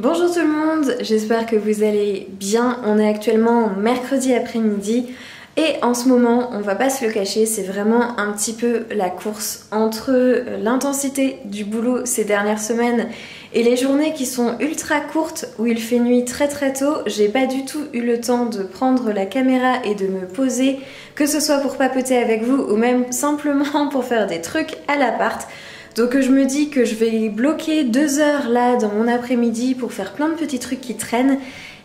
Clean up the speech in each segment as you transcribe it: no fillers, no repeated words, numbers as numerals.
Bonjour tout le monde, j'espère que vous allez bien. On est actuellement mercredi après-midi et en ce moment, on va pas se le cacher, c'est vraiment un petit peu la course entre l'intensité du boulot ces dernières semaines et les journées qui sont ultra courtes où il fait nuit très tôt. J'ai pas du tout eu le temps de prendre la caméra et de me poser, que ce soit pour papoter avec vous ou même simplement pour faire des trucs à l'appart. Donc je me dis que je vais bloquer 2 heures là dans mon après-midi pour faire plein de petits trucs qui traînent.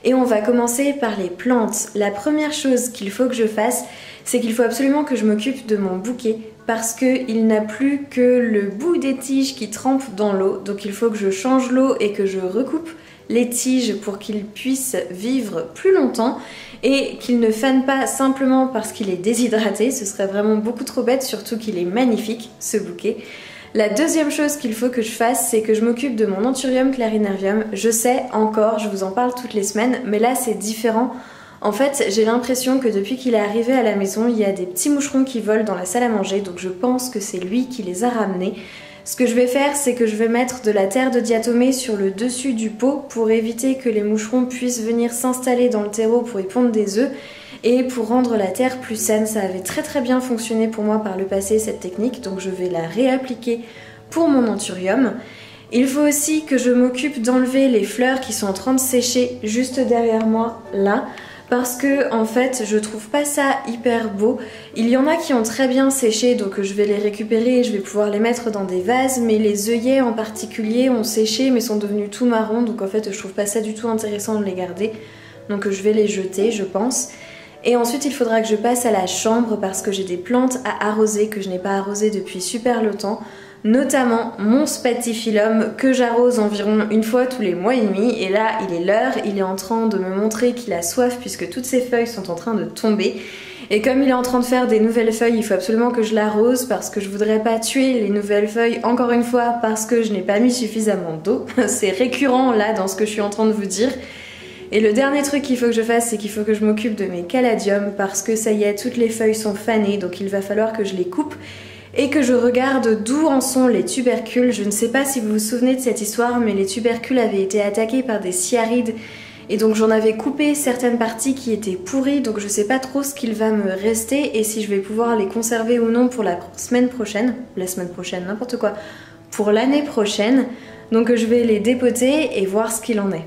Et on va commencer par les plantes. La première chose qu'il faut que je fasse, c'est qu'il faut absolument que je m'occupe de mon bouquet parce qu'il n'a plus que le bout des tiges qui trempent dans l'eau. Donc il faut que je change l'eau et que je recoupe les tiges pour qu'il puisse vivre plus longtemps et qu'il ne fane pas simplement parce qu'il est déshydraté. Ce serait vraiment beaucoup trop bête, surtout qu'il est magnifique ce bouquet. La deuxième chose qu'il faut que je fasse, c'est que je m'occupe de mon Anthurium clarinervium. Je sais encore, je vous en parle toutes les semaines, mais là c'est différent. En fait, j'ai l'impression que depuis qu'il est arrivé à la maison, il y a des petits moucherons qui volent dans la salle à manger, donc je pense que c'est lui qui les a ramenés. Ce que je vais faire, c'est que je vais mettre de la terre de diatomée sur le dessus du pot pour éviter que les moucherons puissent venir s'installer dans le terreau pour y pondre des œufs. Et pour rendre la terre plus saine, ça avait très bien fonctionné pour moi par le passé cette technique, donc je vais la réappliquer pour mon Anthurium. Il faut aussi que je m'occupe d'enlever les fleurs qui sont en train de sécher juste derrière moi là, parce que en fait je trouve pas ça hyper beau. Il y en a qui ont très bien séché, donc je vais les récupérer et je vais pouvoir les mettre dans des vases, mais les œillets en particulier ont séché mais sont devenus tout marrons, donc en fait je trouve pas ça du tout intéressant de les garder, donc je vais les jeter je pense. Et ensuite il faudra que je passe à la chambre parce que j'ai des plantes à arroser que je n'ai pas arrosées depuis super longtemps, notamment mon Spathiphyllum que j'arrose environ une fois tous les mois et demi, et là il est l'heure, il est en train de me montrer qu'il a soif puisque toutes ses feuilles sont en train de tomber. Et comme il est en train de faire des nouvelles feuilles, il faut absolument que je l'arrose parce que je voudrais pas tuer les nouvelles feuilles encore une fois parce que je n'ai pas mis suffisamment d'eau. C'est récurrent là dans ce que je suis en train de vous dire. Et le dernier truc qu'il faut que je fasse, c'est qu'il faut que je m'occupe de mes caladiums parce que ça y est, toutes les feuilles sont fanées, donc il va falloir que je les coupe et que je regarde d'où en sont les tubercules. Je ne sais pas si vous vous souvenez de cette histoire, mais les tubercules avaient été attaqués par des cyarides et donc j'en avais coupé certaines parties qui étaient pourries, donc je sais pas trop ce qu'il va me rester et si je vais pouvoir les conserver ou non pour la semaine prochaine, n'importe quoi, pour l'année prochaine. Donc je vais les dépoter et voir ce qu'il en est.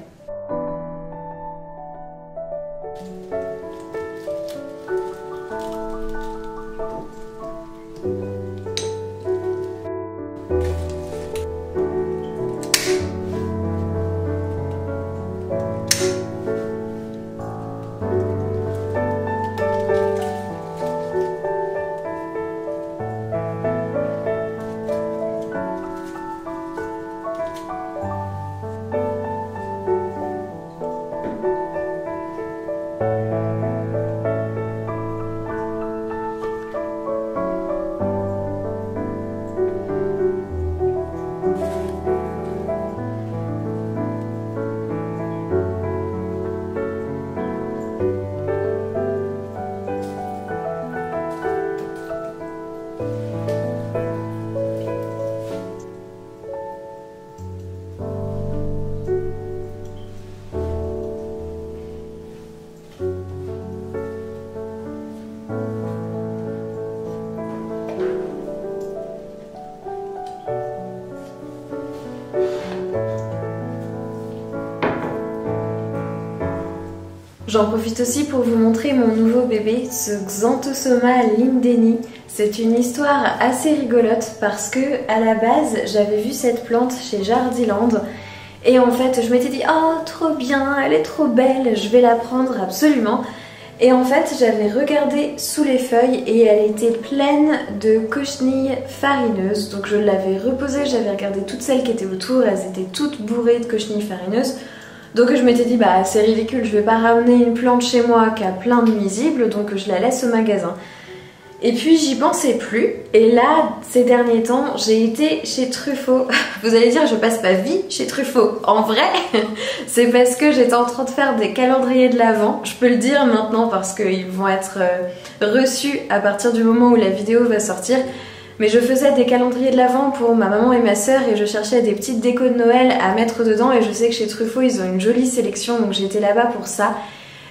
J'en profite aussi pour vous montrer mon nouveau bébé, ce Xanthosoma lindeni. C'est une histoire assez rigolote parce que à la base j'avais vu cette plante chez Jardiland et en fait je m'étais dit oh trop bien, elle est trop belle, je vais la prendre absolument. Et en fait j'avais regardé sous les feuilles et elle était pleine de cochenilles farineuses, donc je l'avais reposée, j'avais regardé toutes celles qui étaient autour, elles étaient toutes bourrées de cochenilles farineuses. Donc je m'étais dit bah c'est ridicule, je vais pas ramener une plante chez moi qui a plein de nuisibles, donc je la laisse au magasin. Et puis j'y pensais plus, et là ces derniers temps j'ai été chez Truffaut. Vous allez dire je passe ma vie chez Truffaut. En vrai c'est parce que j'étais en train de faire des calendriers de l'Avent, je peux le dire maintenant parce qu'ils vont être reçus à partir du moment où la vidéo va sortir. Mais je faisais des calendriers de l'Avent pour ma maman et ma sœur et je cherchais des petites décos de Noël à mettre dedans et je sais que chez Truffaut ils ont une jolie sélection donc j'étais là-bas pour ça.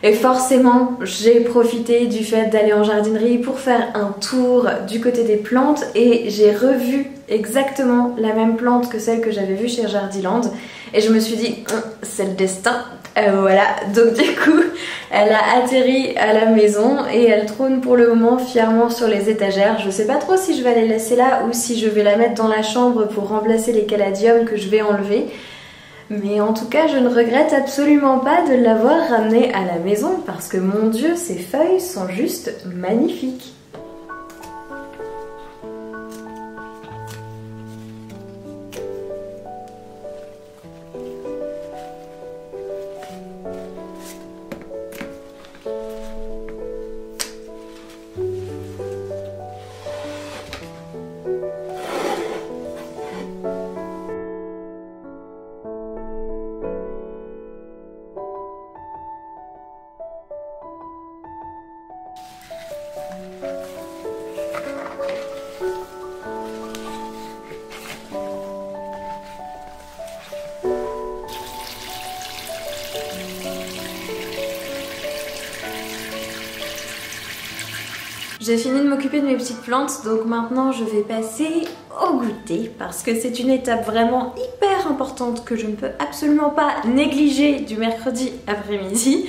Et forcément j'ai profité du fait d'aller en jardinerie pour faire un tour du côté des plantes et j'ai revu exactement la même plante que celle que j'avais vue chez Jardiland et je me suis dit c'est le destin. Voilà, donc du coup elle a atterri à la maison et elle trône pour le moment fièrement sur les étagères. Je sais pas trop si je vais la laisser là ou si je vais la mettre dans la chambre pour remplacer les caladiums que je vais enlever. Mais en tout cas je ne regrette absolument pas de l'avoir ramenée à la maison parce que mon Dieu ces feuilles sont juste magnifiques. J'ai fini de m'occuper de mes petites plantes, donc maintenant je vais passer au goûter parce que c'est une étape vraiment hyper importante que je ne peux absolument pas négliger du mercredi après-midi.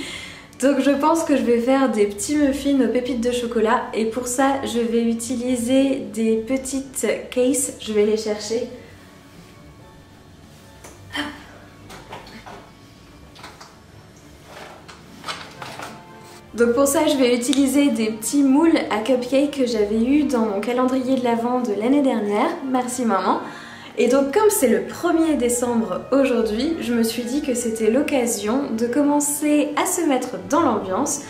Donc je pense que je vais faire des petits muffins aux pépites de chocolat et pour ça je vais utiliser des petites cases, je vais les chercher. Donc pour ça je vais utiliser des petits moules à cupcake que j'avais eu dans mon calendrier de l'Avent de l'année dernière, merci maman. Et donc comme c'est le 1er décembre aujourd'hui, je me suis dit que c'était l'occasion de commencer à se mettre dans l'ambiance.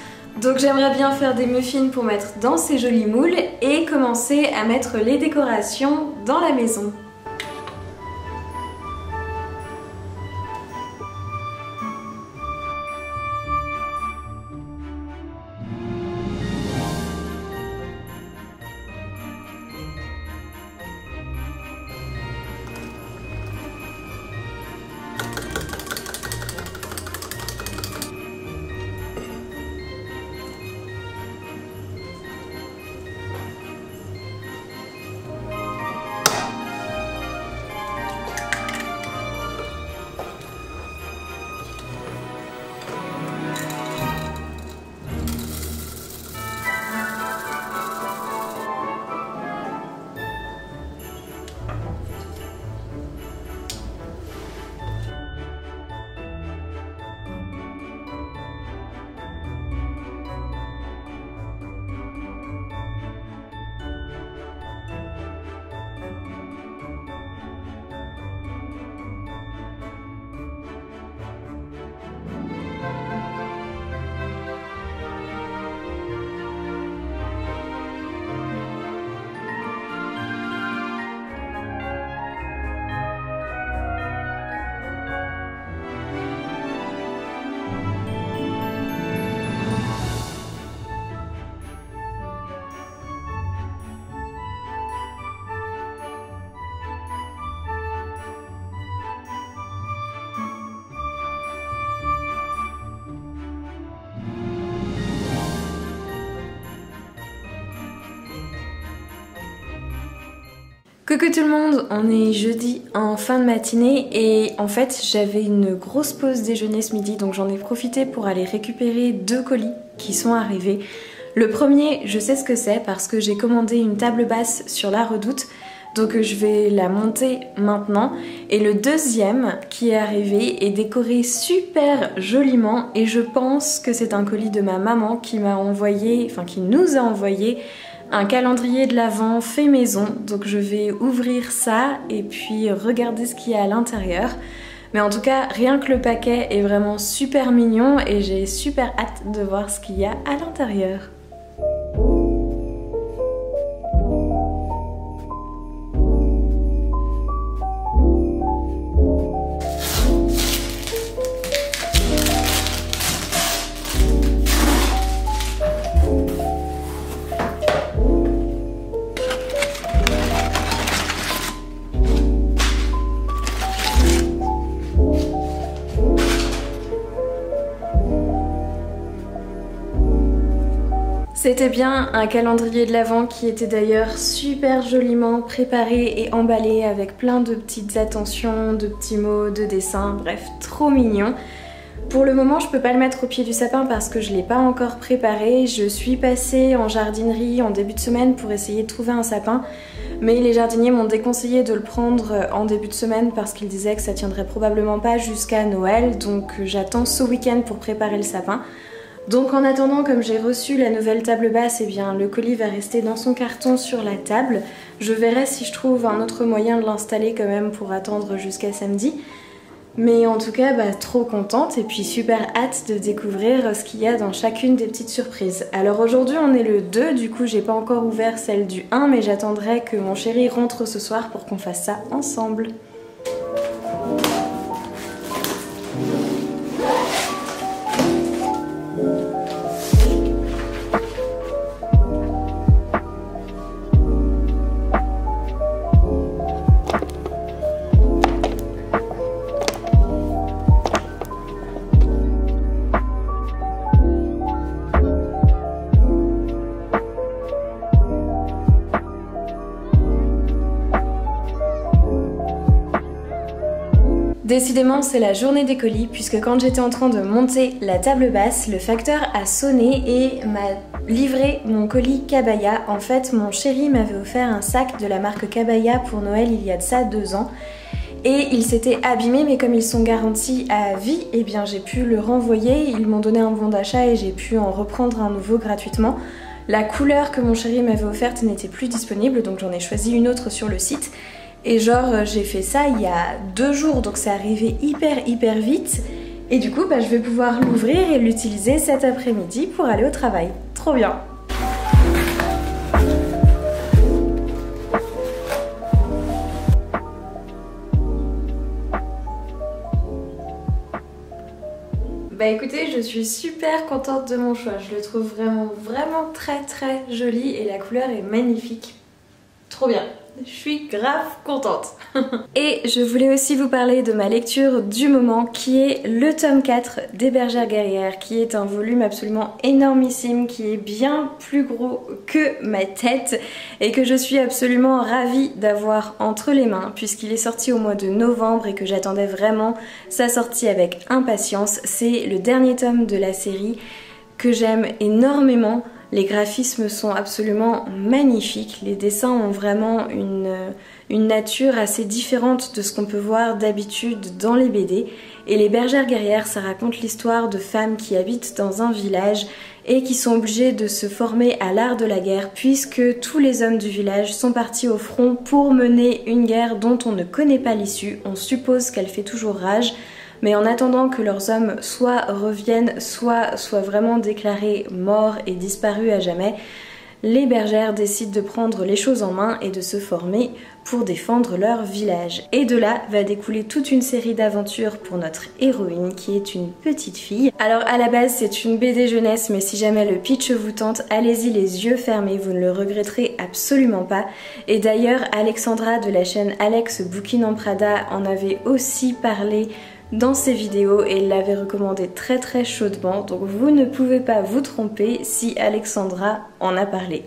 Donc j'aimerais bien faire des muffins pour mettre dans ces jolis moules et commencer à mettre les décorations dans la maison. Coucou tout le monde, on est jeudi en fin de matinée et en fait j'avais une grosse pause déjeuner ce midi donc j'en ai profité pour aller récupérer 2 colis qui sont arrivés. Le premier, je sais ce que c'est parce que j'ai commandé une table basse sur la Redoute donc je vais la monter maintenant et le deuxième qui est arrivé est décoré super joliment et je pense que c'est un colis de ma maman qui m'a envoyé, enfin qui nous a envoyé un calendrier de l'Avent fait maison, donc je vais ouvrir ça et puis regarder ce qu'il y a à l'intérieur. Mais en tout cas, rien que le paquet est vraiment super mignon et j'ai super hâte de voir ce qu'il y a à l'intérieur. C'était bien un calendrier de l'Avent qui était d'ailleurs super joliment préparé et emballé avec plein de petites attentions, de petits mots, de dessins, bref, trop mignon. Pour le moment, je peux pas le mettre au pied du sapin parce que je l'ai pas encore préparé. Je suis passée en jardinerie en début de semaine pour essayer de trouver un sapin, mais les jardiniers m'ont déconseillé de le prendre en début de semaine parce qu'ils disaient que ça tiendrait probablement pas jusqu'à Noël, donc j'attends ce week-end pour préparer le sapin. Donc en attendant, comme j'ai reçu la nouvelle table basse, eh bien le colis va rester dans son carton sur la table. Je verrai si je trouve un autre moyen de l'installer quand même pour attendre jusqu'à samedi. Mais en tout cas, trop contente et puis super hâte de découvrir ce qu'il y a dans chacune des petites surprises. Alors aujourd'hui on est le 2, du coup j'ai pas encore ouvert celle du 1, mais j'attendrai que mon chéri rentre ce soir pour qu'on fasse ça ensemble. Décidément, c'est la journée des colis puisque quand j'étais en train de monter la table basse, le facteur a sonné et m'a livré mon colis Cabaya. En fait, mon chéri m'avait offert un sac de la marque Cabaya pour Noël il y a de ça 2 ans. Et il s'était abîmé, mais comme ils sont garantis à vie, eh bien j'ai pu le renvoyer. Ils m'ont donné un bon d'achat et j'ai pu en reprendre un nouveau gratuitement. La couleur que mon chéri m'avait offerte n'était plus disponible, donc j'en ai choisi une autre sur le site. Et genre j'ai fait ça il y a 2 jours, donc c'est arrivé hyper vite. Et du coup je vais pouvoir l'ouvrir et l'utiliser cet après-midi pour aller au travail. Trop bien! Bah écoutez, je suis super contente de mon choix. Je le trouve vraiment très joli et la couleur est magnifique. Trop bien! Je suis grave contente. Et je voulais aussi vous parler de ma lecture du moment qui est le tome 4 des Bergères Guerrières, qui est un volume absolument énormissime, qui est bien plus gros que ma tête et que je suis absolument ravie d'avoir entre les mains puisqu'il est sorti au mois de novembre et que j'attendais vraiment sa sortie avec impatience. C'est le dernier tome de la série que j'aime énormément. Les graphismes sont absolument magnifiques, les dessins ont vraiment une nature assez différente de ce qu'on peut voir d'habitude dans les BD. Et les Bergères Guerrières, ça raconte l'histoire de femmes qui habitent dans un village et qui sont obligées de se former à l'art de la guerre puisque tous les hommes du village sont partis au front pour mener une guerre dont on ne connaît pas l'issue. On suppose qu'elle fait toujours rage. Mais en attendant que leurs hommes soit reviennent, soit soient vraiment déclarés morts et disparus à jamais, les bergères décident de prendre les choses en main et de se former pour défendre leur village. Et de là va découler toute une série d'aventures pour notre héroïne qui est une petite fille. Alors à la base c'est une BD jeunesse, mais si jamais le pitch vous tente, allez-y les yeux fermés, vous ne le regretterez absolument pas. Et d'ailleurs Alexandra de la chaîne Alex Bookin en Prada en avait aussi parlé dans ses vidéos et elle l'avait recommandé très chaudement, donc vous ne pouvez pas vous tromper si Alexandra en a parlé.